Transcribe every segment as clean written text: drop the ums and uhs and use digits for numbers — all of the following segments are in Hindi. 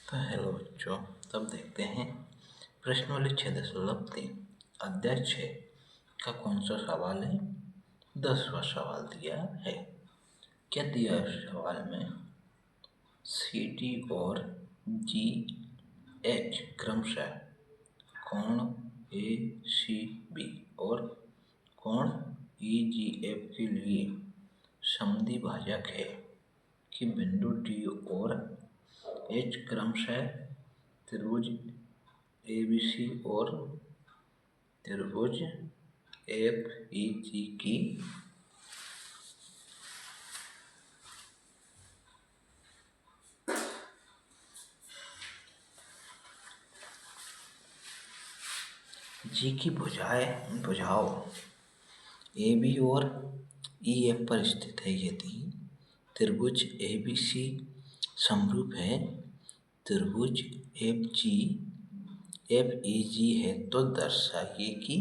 तो हेलो बच्चों, तब देखते हैं प्रश्नावली 6.3 अध्याय 6 का कौन सा सवाल है। 10वां सवाल दिया है। क्या दिया है उस सवाल में? सी डी और जी एच क्रमशः कोण ए सी बी और कोण ई जी एफ के लिए समद्वि भाजक है कि बिंदु डी और एच क्रमशः त्रिभुज ए बी सी और त्रिभुज एफ ई जी की भुजाओं ए बी और ई एफ पर स्थित है। यदि त्रिभुज ए बी सी समरूप है त्रिभुज एफ ई जी है तो दर्शाइए कि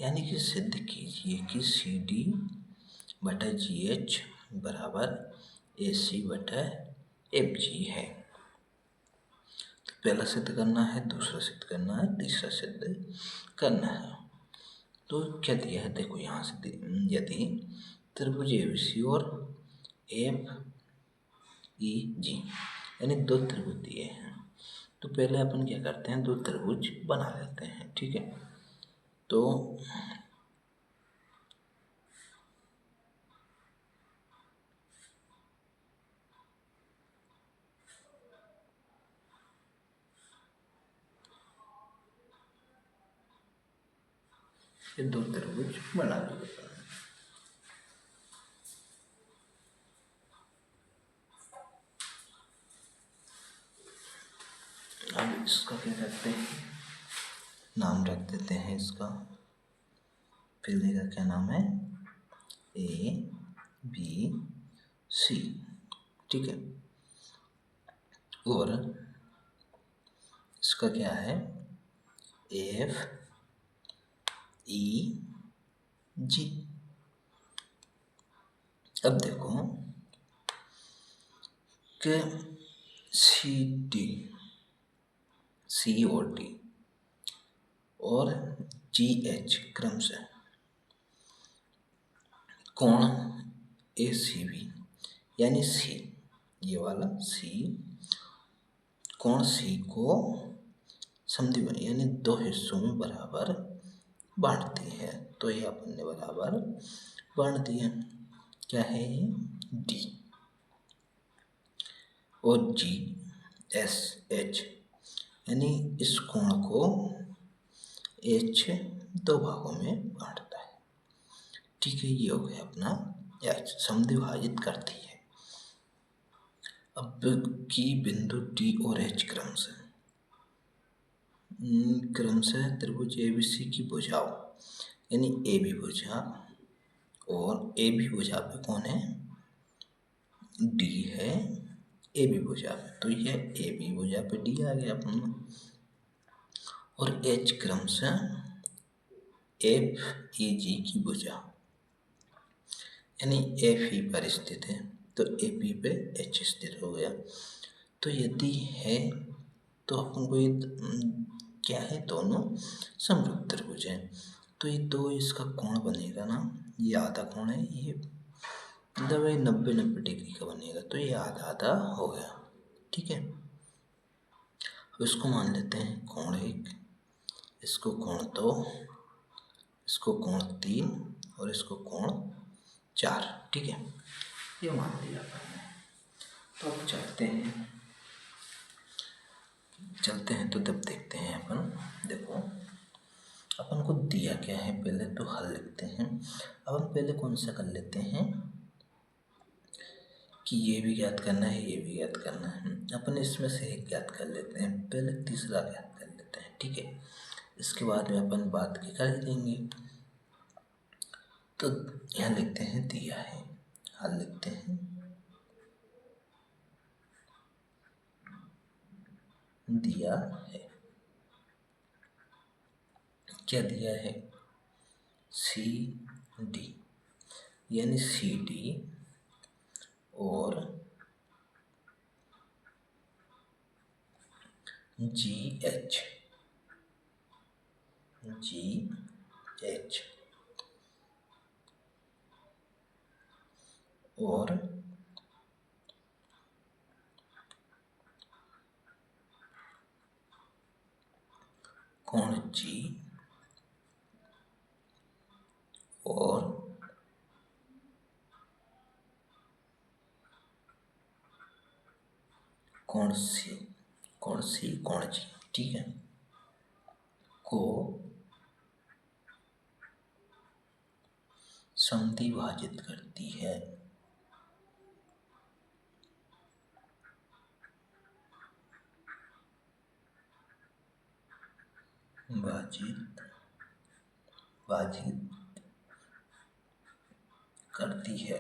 यानी कि सिद्ध कीजिए कि सी डी बटा जी एच बराबर ए सी बटा एफ जी है। तो पहला सिद्ध करना है, दूसरा सिद्ध करना है, तीसरा सिद्ध करना है। तो क्या दिया है देखो यहाँ से, यदि त्रिभुज ए बी सी और एफ ई जी यानी दो त्रिभुज दिए हैं, तो पहले अपन क्या करते हैं, दो त्रिभुज बना लेते हैं। ठीक है, तो ये दो त्रिभुज बना लेते हैं। अब इसका क्या करते हैं, नाम रख देते हैं इसका। पहले का क्या नाम है, ए बी सी। ठीक है, और इसका क्या है, एफ ई जी। अब देखो कि सी डी सी और डी और जी एच क्रमशः कोण ए सी बी यानी सी, ये वाला सी कोण सी को समद्विभाजक यानी दो हिस्सों में बराबर बांटती है। तो ये अपन ने बराबर बांट दिया। क्या है ये, डी और जी एस एच यानी इस कोण को एच दो भागों में बांटता है। ठीक है, ये हो गया अपना, या समद्विभाजित करती है। अब की बिंदु डी और एच क्रमशः त्रिभुज ए बी सी की भुजाओं यानी ए बी भुजा और ए बी भुजा पे कौन है, डी है ए बी भुजा पे, तो यह ए बी भुजा पे डी आ गया अपना। और एच क्रमशः एफ ई जी की भुजा यानी एफ ई पर स्थित है तो ए पी पे एच स्थित हो गया। तो यदि है तो अपन को ये क्या है, दोनों समरूप त्रिभुज है। तो ये दो इसका कोण बनेगा ना, ये आधा कोण है, ये मतलब 90 डिग्री का बनेगा, तो ये आधा आधा हो गया। ठीक है, इसको मान लेते हैं कोण 1, इसको कोण 2, इसको कोण 3 और इसको कोण 4। ठीक है, ये मान लिया अपन ने। तो अब चलते हैं तो तब देखते हैं अपन। देखो अपन को दिया क्या है, पहले तो हल लिखते हैं। अब हम पहले कौन सा कर लेते हैं कि ये भी ज्ञात करना है, ये भी ज्ञात करना है। अपन इसमें से एक ज्ञात कर लेते हैं, पहले तीसरा ज्ञात कर लेते हैं। ठीक है, इसके बाद में अपन बात की कर देंगे। तो यहाँ लिखते हैं दिया है, हल लिखते हैं दिया है। क्या दिया है, सी डी यानी सी डी और जी एच, जी एच, और कोण जी, और कोण सी, कोण सी, कोण जी, ठीक है, को समद्विभाजित करती है। भाजित करती है,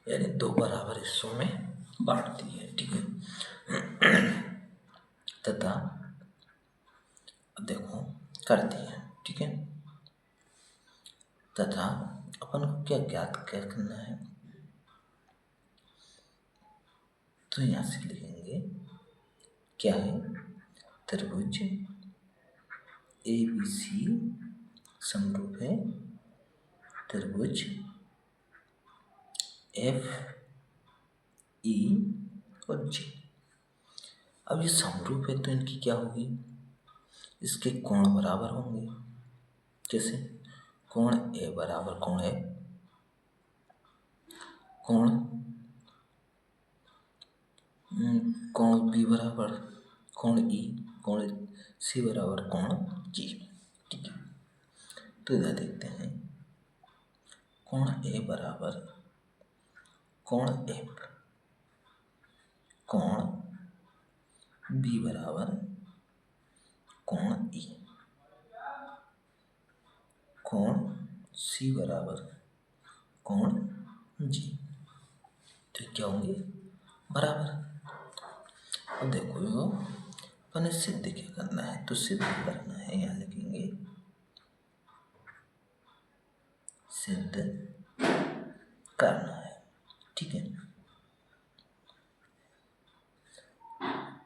यानी दो बराबर हिस्सों में बांटती है, ठीक है। तथा देखो करती है, ठीक है। तथा अपन को क्या ज्ञात क्या करना है, तो यहां से लिखेंगे क्या है, त्रिभुज ABC समरूप है त्रिभुज FE और G। अब ये समरूप है तो इनकी क्या होगी, इसके कोण बराबर होंगे। जैसे कोण A बराबर कोण है, कोण B बराबर कोण E, कोण C बराबर कोण G, ठीक है। तो इधर देखते हैं, कोण A बराबर कोण F, कोण B बराबर कोण E, कोण C बराबर कोण G, तो क्या होंगे बराबर। अब देखो यो अपने सिद्ध क्या करना है, तो सिद्ध करना है, यहाँ लिखेंगे सिद्ध करना है, ठीक है।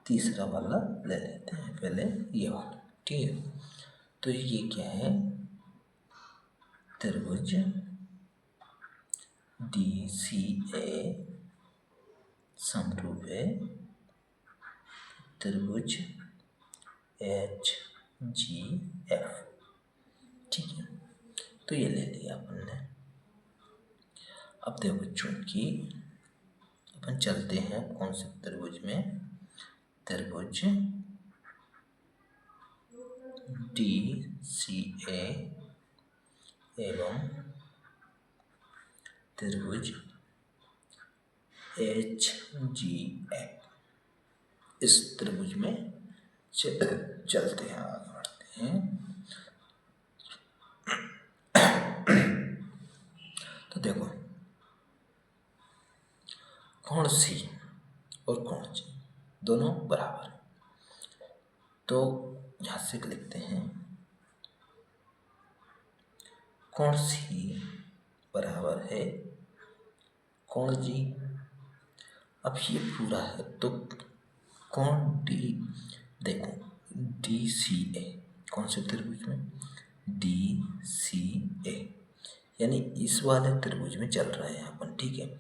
तीसरा वाला ले लेते हैं, पहले ये वाला, ठीक है। तो ये क्या है, त्रिभुज DCA समरूप है त्रिभुज HGF, ठीक है। तो ये ले लिया अपन ने। अब देखो चूंकि अपन चलते हैं कौन से त्रिभुज में, त्रिभुज DCA एवं त्रिभुज HGF, इस त्रिभुज में चलते हैं, आगे बढ़ते हैं। तो देखो कोण C और कोण G दोनों बराबर, तो यहां से लिखते हैं कोण C बराबर है कोण G। अब ये पूरा है तो कोण D, देखो DCA कौन से त्रिभुज में, DCA, यानी इस वाले त्रिभुज में चल रहे हैं अपन, ठीक है।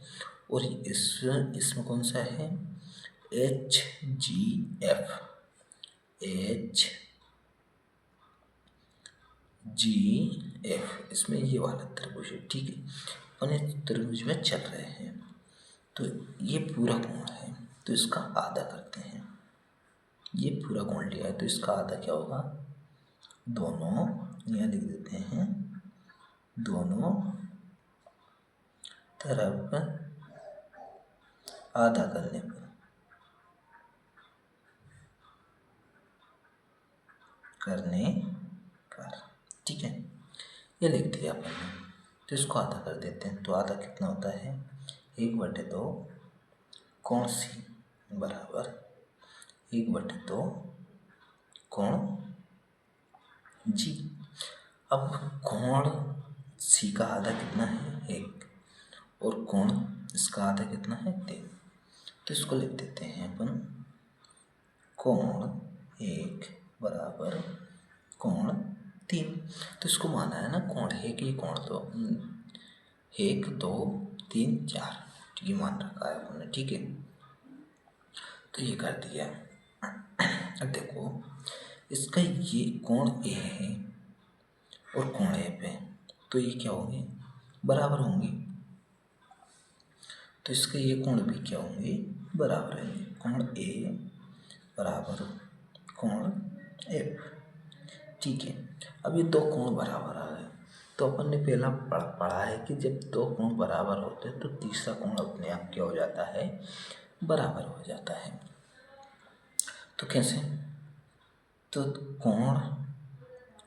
और इसमें कौन सा है, HGF, इसमें ये वाला त्रिभुज है, ठीक है। अपन इस त्रिभुज में चल रहे हैं, तो ये पूरा कोण है तो इसका आधा करते हैं, ये पूरा कोण लिया है तो इसका आधा क्या होगा, दोनों यहाँ लिख देते हैं, दोनों तरफ आधा करने पर, ठीक है। ये लिख दिया अपन ने, तो इसको आधा कर देते हैं, तो आधा कितना होता है, 1/2 कोण C बराबर 1/2 कोण G। अब कोण C का आधा कितना है, 1, और कोण इसका आधा कितना है, 3, तो इसको लिख देते हैं अपन कोण 1 बराबर कोण 3। तो इसको माना है ना कोण 1 ये कोण 2, 1 2 3 4, ठीक है, मान रखा है हमने, ठीक है। तो ये कर दिया। अब देखो इसका ये कोण ए है और कोण ए पे, तो ये क्या होंगे, बराबर होंगे। तो इसके ये कोण भी क्या होंगे, बराबर होंगे। कोण ए बराबर कोण एफ, ठीक है। अब ये दो कोण बराबर आ गए, तो अपन ने पहला पढ़ा है कि जब दो कोण बराबर होते हैं तो तीसरा कोण अपने आप क्या हो जाता है, बराबर हो जाता है। तो कैसे, तो कोण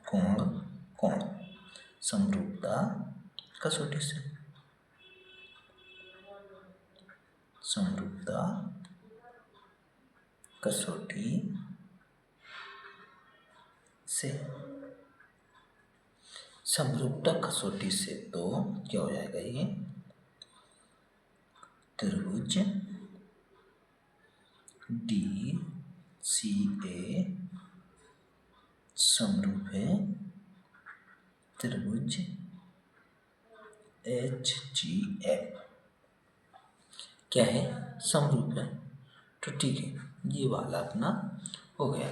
कोण कोण समरूपता कसौटी से, समरूपता कसौटी से, समरूपता कसौटी से तो क्या हो जाएगा, ये त्रिभुज डी सी ए समरूप है त्रिभुज एच जी एफ, क्या है, समरूप है। तो ठीक है, ये वाला अपना हो गया।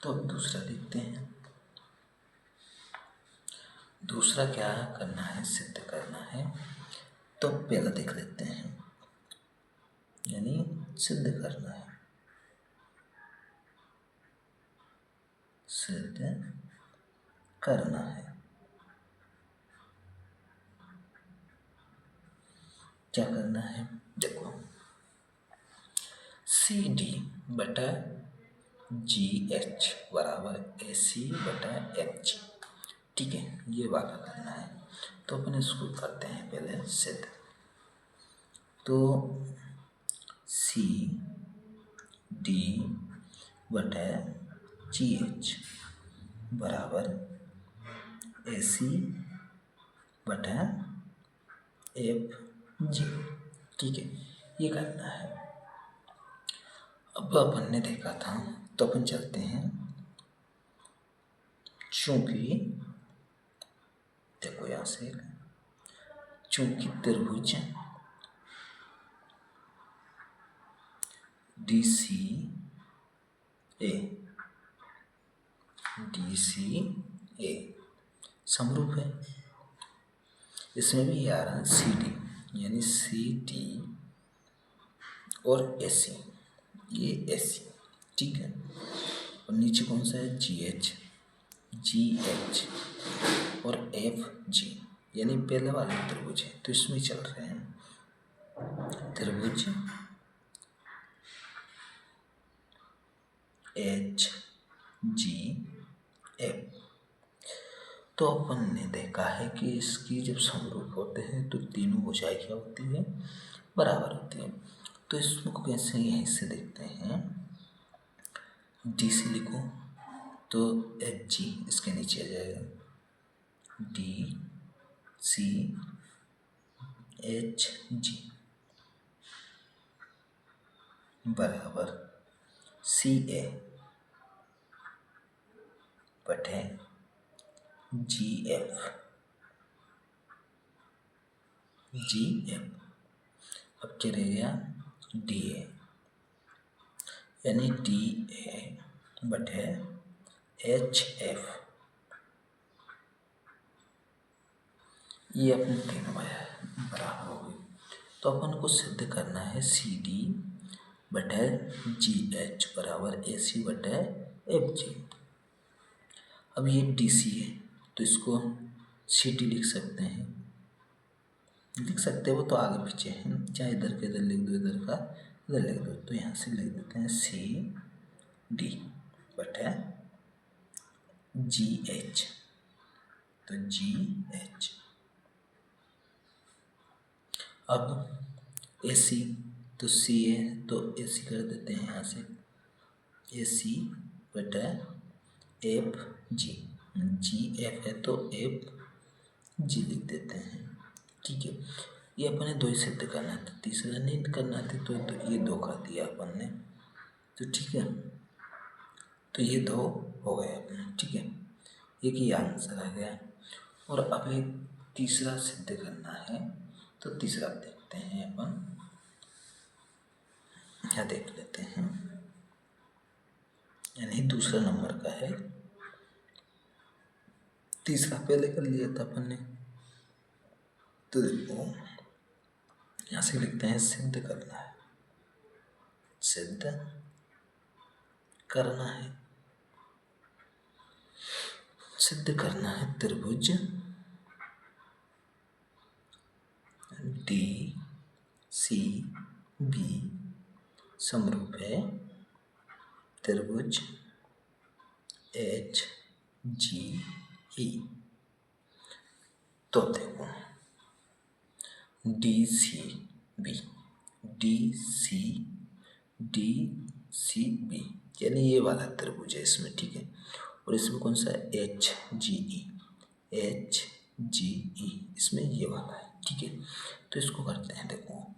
तो अब दूसरा देखते हैं। दूसरा क्या करना है, सिद्ध करना है। तो पहला देख लेते हैं, यानी सिद्ध करना है, सिद्ध करना है। क्या करना है, देखो सी डी बटा जी एच बराबर ए सी बटा एच जी, ठीक है, ये वाला करना है। तो अपन इसको करते हैं पहले सिद्ध। तो सी डी बटा जी एच बराबर ए सी बटा एफ जी, ठीक है, ये करना है। अब अपन ने देखा था, तो अपन चलते हैं। चूंकि देखो यहाँ से, चूंकि त्रिभुज डी सी ए समरूप है, इसमें भी आ रहा है सी डी, यानी सी डी और ए सी, ये ए सी, ठीक है। और नीचे कौन सा है, जी एच और एफ जी, यानी पहले वाले त्रिभुज है, तो इसमें चल रहे हैं त्रिभुज एच जी एफ। तो अपन ने देखा है कि इसकी जब समरूप होते हैं तो तीनों भुजाएं क्या होती है, बराबर होती है। तो इसको कैसे यहीं से देखते हैं, डी सी लिखो तो एच जी इसके नीचे आ जाएगा, डी सी एच जी बराबर सी ए बटे जी एफ, अब क्या रह गया, डी ए, यानी डी ए बटे एच एफ, ये अपने तीनों बराबर हो गई। तो अपन को सिद्ध करना है सी डी बटे जी एच बराबर ए सी बटे एफ जी। अब ये डी सी है, तो इसको सी डी लिख सकते हैं, वो तो आगे पीछे है, चाहे इधर का इधर लिख दो, इधर का इधर लिख दो। तो यहाँ से लिख देते हैं सी डी बटे जी एच, तो जी एच। अब ए सी, तो सी ए, तो ए सी कर देते हैं यहाँ से, ए सी बटा एफ जी, जी एफ है तो एफ जी लिख देते हैं, ठीक है। ये अपने दो ही सिद्ध करना था, तीसरा नहीं करना था, तो ये दो कर दिया अपन ने, तो ठीक है। तो ये दो हो गए अपने, ठीक है, एक ही आंसर आ गया। और अब एक तीसरा सिद्ध करना है, तो तीसरा देखते हैं अपन, क्या देख लेते हैं, यानी दूसरा नंबर का है, तीसरा पहले कर लिया था अपन ने। तो देखो यहाँ से लिखते हैं सिद्ध करना है, सिद्ध करना है, सिद्ध करना है त्रिभुज डी सी बी समरूप है त्रिभुज एच जी ई। तो देखो D C B, D C B यानी ये वाला त्रिभुज है इसमें, ठीक है, और इसमें कौन सा है, एच जी ई, इसमें ये वाला है, ठीक है। तो इसको करते हैं, देखो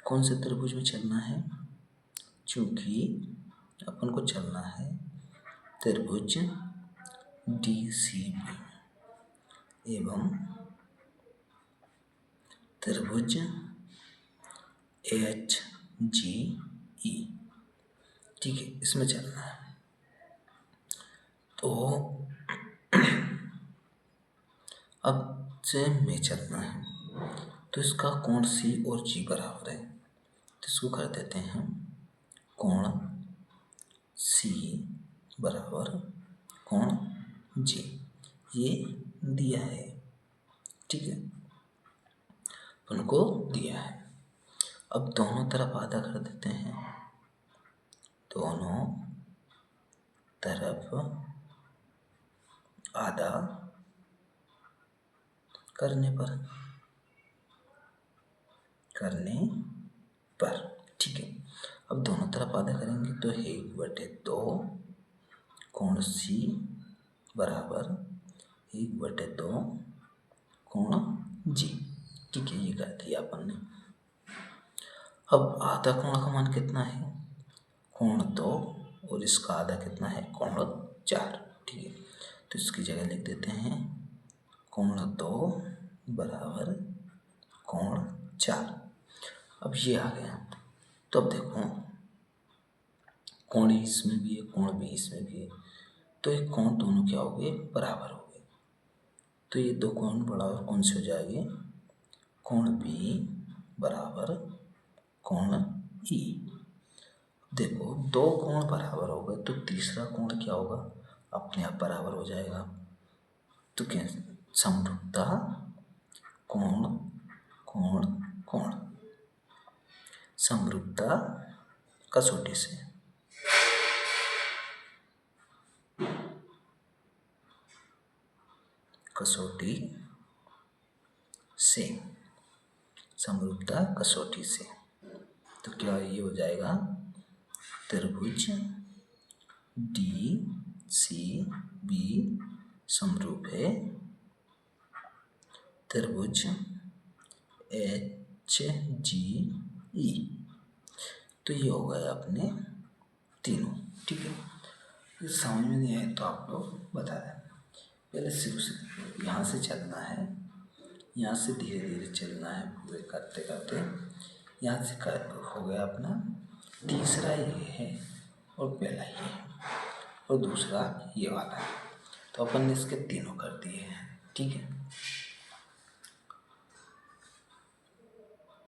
कौन से त्रिभुज में चलना है, चूंकि अपन को चलना है त्रिभुज डी सी बी एवं त्रिभुज एच जी ई, ठीक है, इसमें चलना है। तो अब से में चलना है, तो इसका कोण सी और जी बराबर है, तो इसको कर देते हैं कोण सी बराबर कोण जी, ये दिया है, ठीक है, उनको दिया है। अब दोनों तरफ आधा कर देते हैं, दोनों तरफ आधा करने पर, ठीक है। अब दोनों तरफ आधा करेंगे तो 1/2 कोण सी बराबर 1/2 कोण जी, ठीक है, ये कर दिया अपन ने। अब आधा कोण का मान कितना है, कोण 2, और इसका आधा कितना है, कोण 4, ठीक है। तो इसकी जगह लिख देते हैं कोण 2 बराबर कोण 4। अब ये आ गया। तो अब देखो कोण इसमें भी है, कोण भी इसमें भी है, तो ये कोण दोनों क्या हो गए, बराबर हो गए। तो ये दो कोण बराबर कौन से हो जाएंगे, कोण बी बराबर कोण ई। देखो दो कोण बराबर हो गए, तो तीसरा कोण क्या होगा, अपने आप बराबर हो जाएगा। तो क्या समरूपता कोण कोण कोण, समरूपता कसौटी से, कसौटी से, समरूपता कसौटी से। तो क्या ये हो जाएगा, त्रिभुज डी सी बी समरूप है त्रिभुज एच जी ई। तो ये हो गए अपने तीनों, ठीक है। ये समझ में नहीं आए तो आप लोग बता दें। पहले शुरू से यहाँ से चलना है, यहाँ से धीरे धीरे चलना है, पूरे करते करते यहाँ से हो गया अपना तीसरा ये है, और पहला ये है, और दूसरा ये वाला है। तो अपन ने इसके तीनों कर दिए हैं, ठीक है।